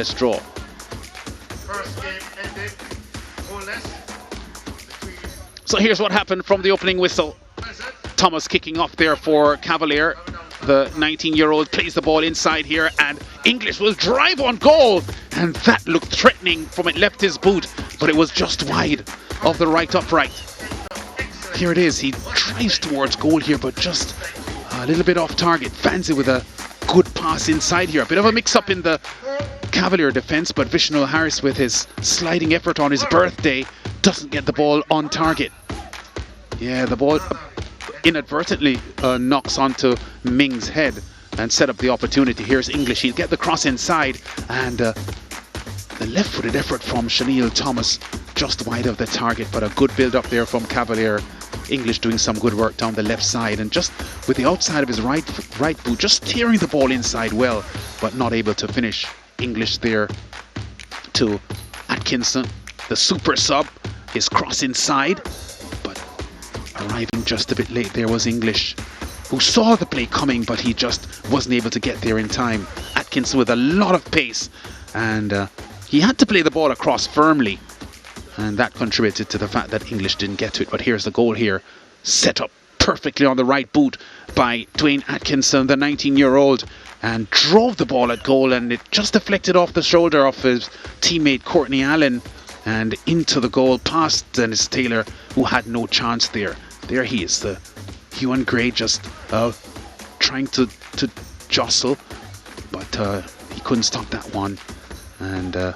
goalless draw. First game ended goalless. So here's what happened from the opening whistle. Thomas kicking off there for Cavalier. The 19-year-old plays the ball inside here, and English will drive on goal, and that looked threatening from it left his boot, but it was just wide of the right upright. Here it is, he drives towards goal here, but just a little bit off target. Fancy with a good pass inside here. A bit of a mix-up in the Cavalier defence, but Vishnu Harris with his sliding effort on his birthday doesn't get the ball on target. Yeah, the ball inadvertently knocks onto Ming's head and set up the opportunity. Here's English, he'll get the cross inside, and the left-footed effort from Shanil Thomas just wide of the target, but a good build-up there from Cavalier. English doing some good work down the left side, and just with the outside of his right boot, just steering the ball inside well, but not able to finish. English there to Atkinson, the super sub, his cross inside, but arriving just a bit late there was English, who saw the play coming, but he just wasn't able to get there in time. Atkinson with a lot of pace, and he had to play the ball across firmly, and that contributed to the fact that English didn't get to it. But here's the goal here, set up perfectly on the right boot by Dwayne Atkinson, the 19-year-old, and drove the ball at goal, and it just deflected off the shoulder of his teammate Courtney Allen and into the goal past Dennis Taylor, who had no chance there. There he is, the hue and grey, just trying to jostle, but he couldn't stop that one, and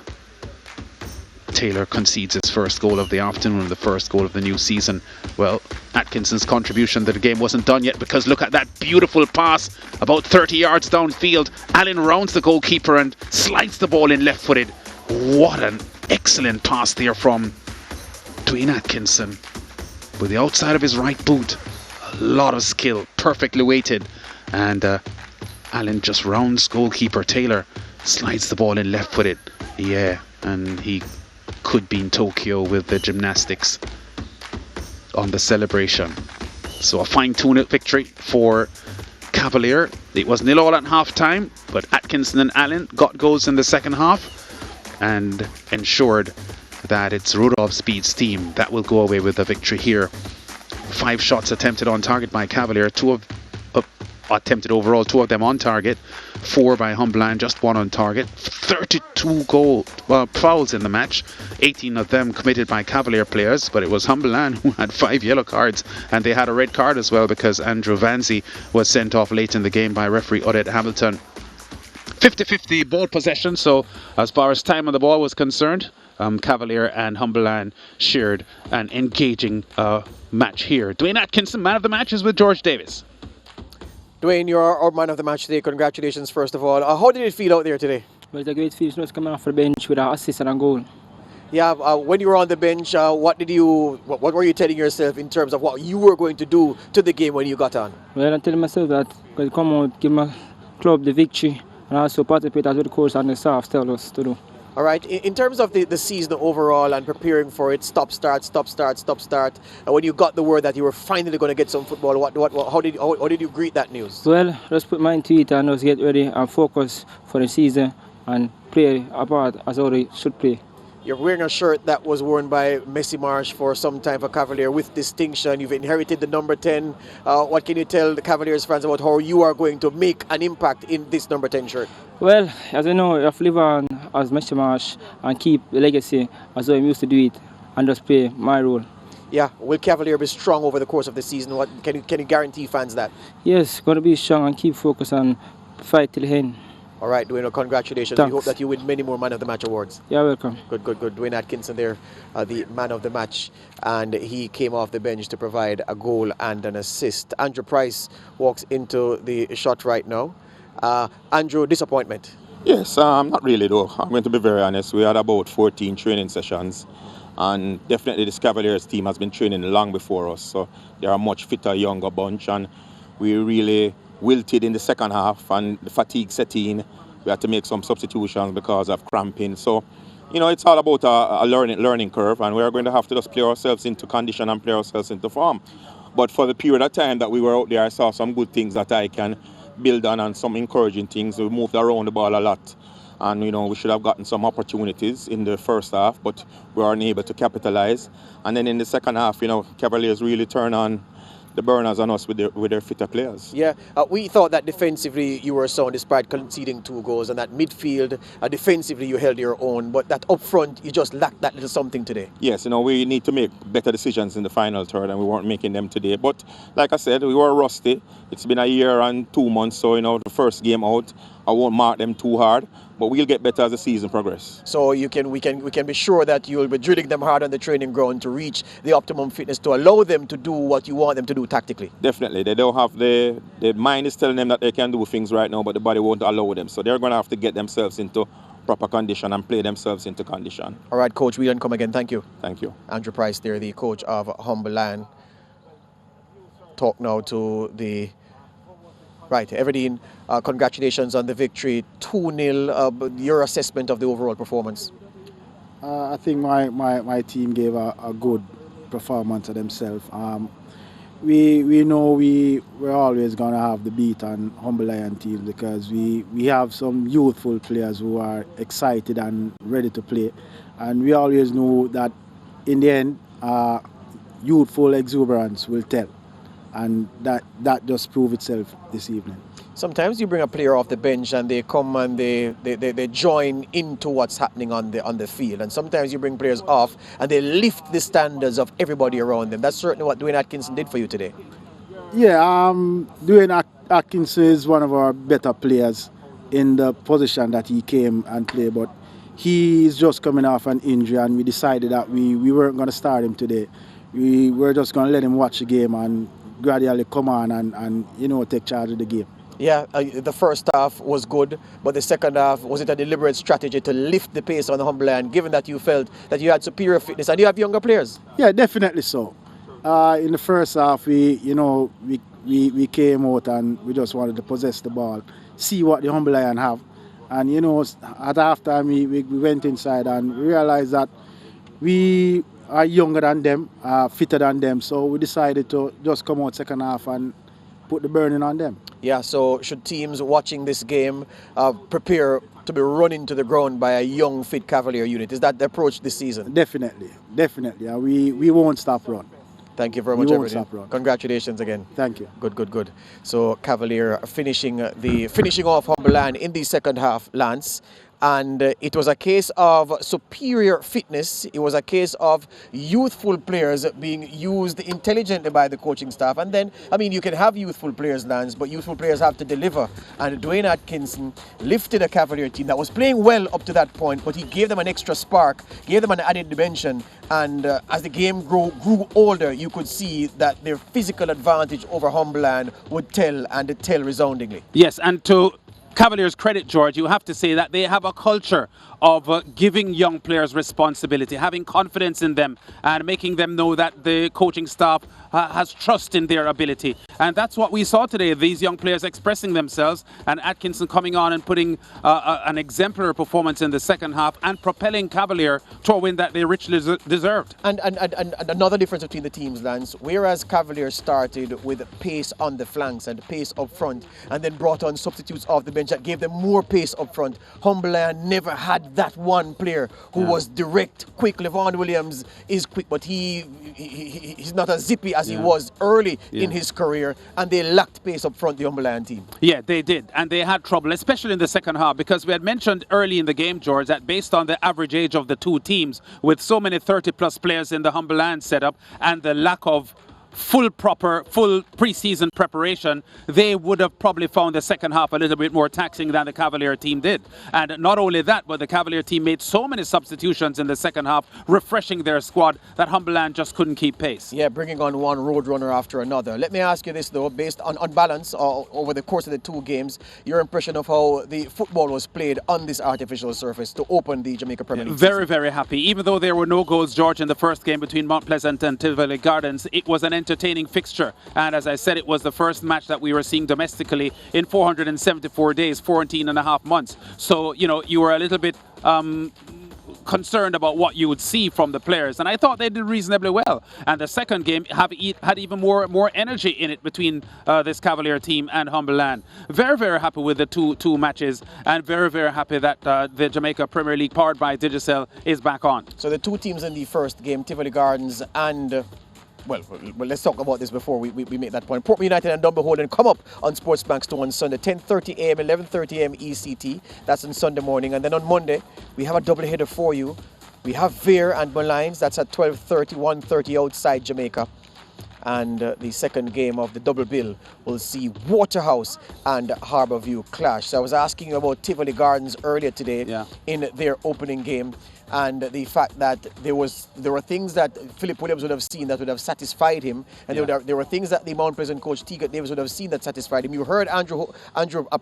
Taylor concedes his first goal of the afternoon, the first goal of the new season. Well, Atkinson's contribution to the game wasn't done yet, because look at that beautiful pass about 30 yards downfield. Allen rounds the goalkeeper and slides the ball in left-footed. What an excellent pass there from Dwayne Atkinson with the outside of his right boot. A lot of skill, perfectly weighted, and Allen just rounds goalkeeper Taylor, slides the ball in left-footed. Yeah, and he could be in Tokyo with the gymnastics on the celebration. So a fine-tuned victory for Cavalier. It was 0-0 at half-time, but Atkinson and Allen got goals in the second half and ensured that it's Rudolph Speed's team that will go away with the victory here. 5 shots attempted on target by Cavalier, 2 attempted overall, 2 of them on target, 4 by Humberland, just 1 on target. 32 fouls in the match, 18 of them committed by Cavalier players, but it was Humberland who had 5 yellow cards, and they had a red card as well because Andrew Vanzi was sent off late in the game by referee Odette Hamilton. 50-50 ball possession, so as far as time on the ball was concerned, Cavalier and Humberland shared an engaging match here. Dwayne Atkinson, man of the match, is with George Davis. Dwayne, you're our man of the match today. Congratulations, first of all. How did it feel out there today? Well, it's a great feeling. Just coming off the bench with an assist and a goal. Yeah, when you were on the bench, what were you telling yourself in terms of what you were going to do to the game when you got on? Well, I'm telling myself that I'm going to come out, give my club the victory, and also participate as what the coach and the staff tell us to do. All right, in terms of the season overall and preparing for it, stop, start, when you got the word that you were finally going to get some football, how did you greet that news? Well, just put mind to it and just get ready and focus for the season and play a part as how they should play. You're wearing a shirt that was worn by Messi Marsh for some time for Cavalier with distinction. You've inherited the number 10. What can you tell the Cavaliers fans about how you are going to make an impact in this number 10 shirt? Well, as you know, you have to live on as Messi Marsh and keep the legacy as I used to do it and just play my role. Yeah, will Cavalier be strong over the course of the season? What can you guarantee fans that? Yes, going to be strong and keep focus and fight till the end. All right, Dwayne, congratulations. Thanks. We hope that you win many more Man of the Match awards. Yeah, welcome. Good. Dwayne Atkinson there, the Man of the Match, and he came off the bench to provide a goal and an assist. Andrew Price walks into the shot right now. Andrew, disappointment? Yes, not really though. I'm going to be very honest. We had about 14 training sessions, and definitely this Cavaliers team has been training long before us, so they're a much fitter, younger bunch, and we really wilted in the second half, and the fatigue set in. We had to make some substitutions because of cramping. So, it's all about a learning curve, and we're going to have to just play ourselves into condition and play ourselves into form. But for the period of time that we were out there, I saw some good things that I can build on and some encouraging things. We moved around the ball a lot. And we should have gotten some opportunities in the first half, but we weren't able to capitalize. And then in the second half, Cavaliers really turn on the burners on us with their fitter players. Yeah, we thought that defensively you were sound despite conceding 2 goals, and that midfield, defensively you held your own, but that up front you just lacked that little something today. Yes, we need to make better decisions in the final third, and we weren't making them today. But like I said, we were rusty. It's been a year and 2 months, so the first game out, I won't mark them too hard, but we'll get better as the season progresses. So we can be sure that you will be drilling them hard on the training ground to reach the optimum fitness to allow them to do what you want them to do tactically. Definitely. They don't have the mind is telling them that they can do things right now, but the body won't allow them. So they're going to have to get themselves into proper condition and play themselves into condition. All right, Coach, we don't come again. Thank you. Thank you. Andrew Price there, the coach of Humble Lion. Talk now to the... Right, Everdeen, congratulations on the victory. 2-0, your assessment of the overall performance? I think my team gave a good performance of themselves. We know we're always going to have the beat on Humble Lion teams because we have some youthful players who are excited and ready to play. And we always know that in the end, youthful exuberance will tell. And that just proved itself this evening. Sometimes you bring a player off the bench and they come and they join into what's happening on the field. And sometimes you bring players off and they lift the standards of everybody around them. That's certainly what Dwayne Atkinson did for you today. Yeah, Dwayne Atkinson is one of our better players in the position that he came and played. But he's just coming off an injury, and we decided that we weren't going to start him today. We were just going to let him watch the game and gradually come on and take charge of the game. Yeah, the first half was good, but the second half, was it a deliberate strategy to lift the pace on the Humble Lion, given that you felt that you had superior fitness and you have younger players? Yeah, definitely so. In the first half, we came out and we just wanted to possess the ball, see what the Humble Lion have. And, at halftime, we went inside and realized that we are younger than them, fitter than them, so we decided to just come out second half and put the burning on them. Yeah, so should teams watching this game prepare to be run into the ground by a young, fit Cavalier unit? Is that the approach this season? Definitely. We won't stop run. Thank you very much, everybody. Congratulations again. Thank you. Good. So Cavalier finishing off Humble Lion in the second half, Lance. And it was a case of superior fitness. It was a case of youthful players being used intelligently by the coaching staff. And then, you can have youthful players, Lance, but youthful players have to deliver. And Dwayne Atkinson lifted a Cavalier team that was playing well up to that point, but he gave them an extra spark, gave them an added dimension. And as the game grew older, you could see that their physical advantage over Humble Lion would tell resoundingly. Yes, and to Cavaliers' credit, George, you have to say that they have a culture of giving young players responsibility, having confidence in them and making them know that the coaching staff has trust in their ability. And that's what we saw today, these young players expressing themselves and Atkinson coming on and putting an exemplary performance in the second half and propelling Cavalier to a win that they richly deserved. And another difference between the teams, Lance, whereas Cavalier started with pace on the flanks and pace up front and then brought on substitutes off the bench that gave them more pace up front, Humble Lion never had that one player who was direct, quick. LeVon Williams is quick, but he's not as zippy as he was early in his career, and they lacked pace up front, the Humble Lion team. Yeah, they did, and they had trouble, especially in the second half, because we had mentioned early in the game, George, that based on the average age of the two teams, with so many 30-plus players in the Humble Lion setup and the lack of full pre-season preparation, they would have probably found the second half a little bit more taxing than the Cavalier team did. And not only that, but the Cavalier team made so many substitutions in the second half, refreshing their squad, that Humble Lion just couldn't keep pace. Yeah, bringing on one road runner after another. Let me ask you this though, based on balance over the course of the two games, your impression of how the football was played on this artificial surface to open the Jamaica Premier League season? Very, very happy. Even though there were no goals, George, in the first game between Mount Pleasant and Tivoli Gardens, it was an entertaining fixture, and as I said, it was the first match that we were seeing domestically in 474 days, 14 and a half months. So you were a little bit concerned about what you would see from the players, and I thought they did reasonably well. And the second game had even more energy in it between this Cavalier team and Humberland. Very, very happy with the two matches, and very, very happy that the Jamaica Premier League, powered by Digicel, is back on. So the two teams in the first game, Tivoli Gardens and well, let's talk about this before we make that point. Portman United and Dunbar Holden come up on SportsMax 2 on Sunday, 10:30 a.m., 11:30 a.m. ECT. That's on Sunday morning. And then on Monday, we have a double header for you. We have Veer and Malines. That's at 12:30, 1:30 outside Jamaica. And the second game of the double bill will see Waterhouse and Harbourview clash. So I was asking you about Tivoli Gardens earlier today in their opening game, and the fact that there were things that Philip Williams would have seen that would have satisfied him, and there were things that the Mount Pleasant coach Teagat Davis would have seen that satisfied him. You heard Andrew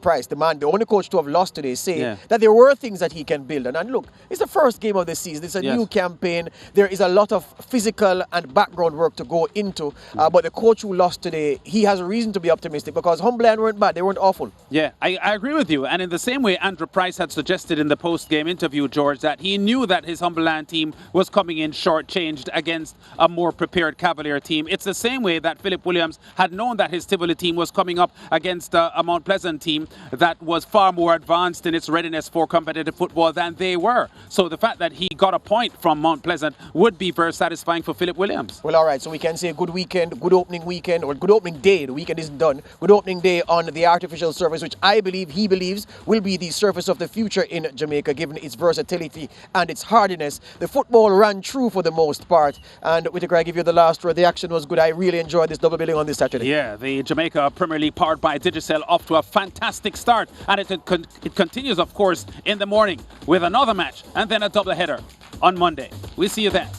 Price, the only coach to have lost today, say that there were things that he can build. And look, it's the first game of the season. It's a new campaign. There is a lot of physical and background work to go into. But the coach who lost today, he has a reason to be optimistic, because Humberland weren't bad. They weren't awful. Yeah, I agree with you. And in the same way, Andrew Price had suggested in the post-game interview, George, that he knew that his Humberland team was coming in short-changed against a more prepared Cavalier team. It's the same way that Philip Williams had known that his Tivoli team was coming up against a Mount Pleasant team that was far more advanced in its readiness for competitive football than they were. So the fact that he got a point from Mount Pleasant would be very satisfying for Philip Williams. Well, all right, so we can say good weekend, good opening weekend, or good opening day. The weekend isn't done. Good opening day on the artificial surface, which he believes will be the surface of the future in Jamaica, given its versatility and its hardiness. The football ran true for the most part, and Whittaker, I give you the last word. The action was good. I really enjoyed this double billing on this Saturday. Yeah, the Jamaica Premier League, powered by Digicel, off to a fantastic start, and it continues, of course, in the morning with another match and then a double header on Monday. We'll see you then.